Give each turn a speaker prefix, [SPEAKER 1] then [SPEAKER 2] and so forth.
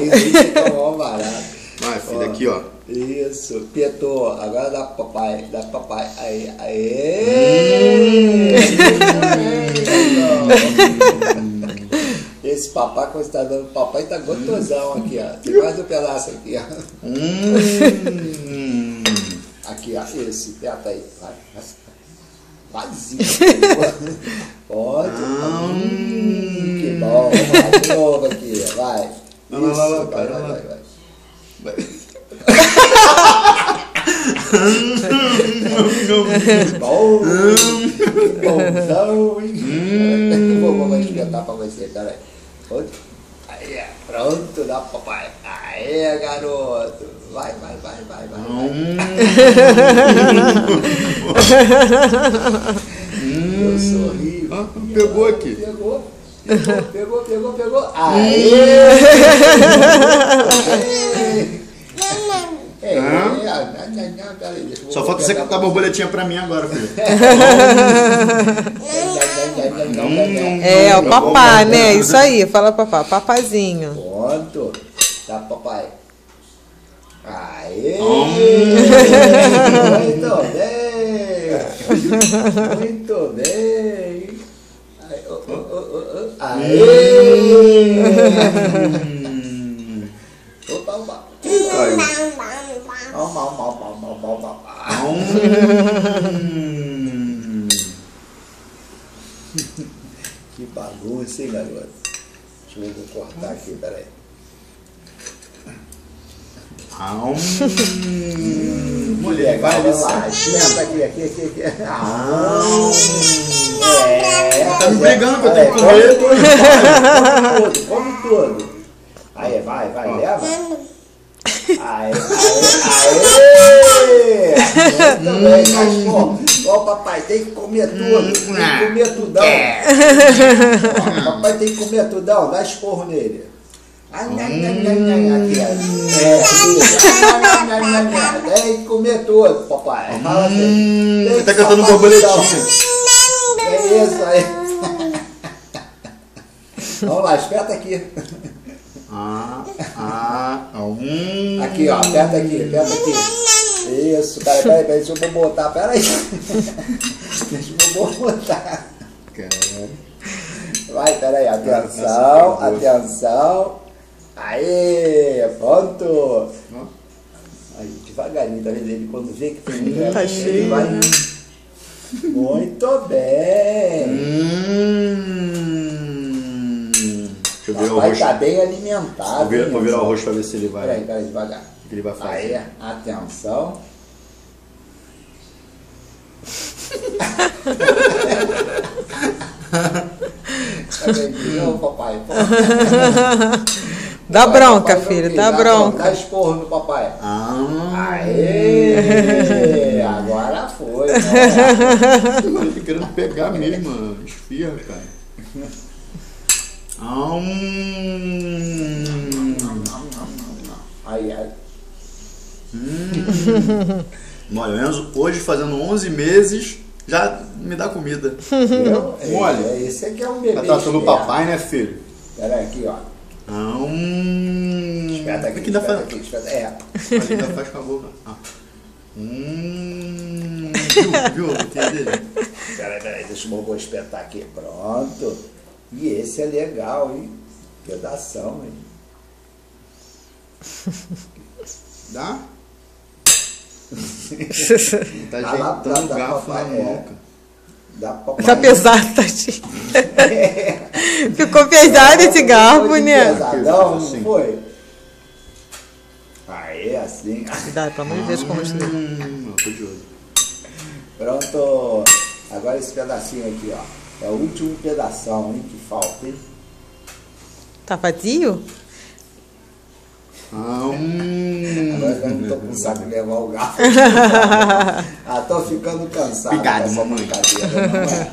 [SPEAKER 1] Isso, tomou um barato.
[SPEAKER 2] Vai, filho, aqui, ó.
[SPEAKER 1] Isso, Pietô. Agora dá pro papai. Dá pro papai. Aí, aê! Esse papai, quando você tá dando papai, tá gotosão aqui, ó. Tem mais um pedaço aqui, ó. Aqui, ó. Esse, aperta aí. Vai. Vazio. Pode. Que bom. Vamos lá de novo aqui. Vai. Isso, vai. Bom. Bonzão. Vou esquentar pra você, peraí. Aí, pronto, dá pro papai. Aê, garoto. Vai. Eu sorri.
[SPEAKER 2] Pegou aqui.
[SPEAKER 1] Pegou. Aê!
[SPEAKER 2] Só falta você contar a borboletinha pra mim agora, filho.
[SPEAKER 3] É, o papai, né? Isso aí, fala papai. Papazinho.
[SPEAKER 1] Pronto. Tá, papai. Aê! Muito bem. Aê! Opa. Que bagunça, hein, garoto? Deixa eu cortar aqui, peraí.
[SPEAKER 2] Mulher, vai
[SPEAKER 1] lá. Senta aqui.
[SPEAKER 2] Tá me brigando que eu tenho que comer.
[SPEAKER 1] Come tudo. Aí, vai, leva. Aê! Muito bem, cachorro. Ó, papai, tem que comer tudo. Tem que comer tudão. Papai tem que comer tudão. Dá esporro nele. Aqui, tem que comer tudo, papai. Fala assim.
[SPEAKER 2] Tá cantando borboletinha.
[SPEAKER 1] É isso aí. Vamos lá, espeta aqui. Aqui, ó, aperta aqui. Isso, peraí, deixa eu botar, peraí. Deixa eu botar. Vai, peraí, atenção. Aê, pronto. Aí, devagarinho, tá vendo? Ele quando vê que tem um
[SPEAKER 3] tá cheio.
[SPEAKER 1] Ele vai... Muito bem.
[SPEAKER 2] Deixa eu virar o
[SPEAKER 1] Vai
[SPEAKER 2] rosto.
[SPEAKER 1] estar bem alimentado.
[SPEAKER 2] Vou virar o rosto pra ver se ele vai.
[SPEAKER 1] Peraí, devagar.
[SPEAKER 2] O que ele vai fazer?
[SPEAKER 1] Aí, atenção. Não, papai.
[SPEAKER 3] Dá bronca,
[SPEAKER 1] papai,
[SPEAKER 3] filho, dá bronca.
[SPEAKER 1] Dá esporro no papai. Aê! Agora foi.
[SPEAKER 2] Ele tá querendo pegar mesmo, mano. Esfirra, cara.
[SPEAKER 1] Aí.
[SPEAKER 2] Olha, o Enzo hoje fazendo 11 meses já me dá comida. Olha,
[SPEAKER 1] esse aqui é um bebê.
[SPEAKER 2] Tá tratando o papai, né, filho?
[SPEAKER 1] Pera aí, aqui, ó. Espeta aqui,
[SPEAKER 2] ainda faz.
[SPEAKER 1] espeta.
[SPEAKER 2] Ainda faz com a boca. Viu? Entendeu?
[SPEAKER 1] Peraí, deixa eu espetar aqui. Pronto. E esse é legal, hein? Pedação, hein?
[SPEAKER 2] Dá? Tá ajeitando o garfo na boca.
[SPEAKER 3] Tá pesado, tadinho. Ficou pesado esse garfo, né?
[SPEAKER 1] Pesadão, não foi? Aí, assim.
[SPEAKER 3] Cuidado, pelo amor de Deus, com o rosto dele.
[SPEAKER 2] Tô de olho.
[SPEAKER 1] Pronto. Agora esse pedacinho aqui, ó. É o último pedação, hein? Que falta, hein?
[SPEAKER 3] Tá vazio?
[SPEAKER 1] Agora eu não tô com saco de levar o garfo. Tô ficando cansado.
[SPEAKER 2] Obrigado,
[SPEAKER 1] dessa
[SPEAKER 2] mamãe.
[SPEAKER 1] brincadeira, não é?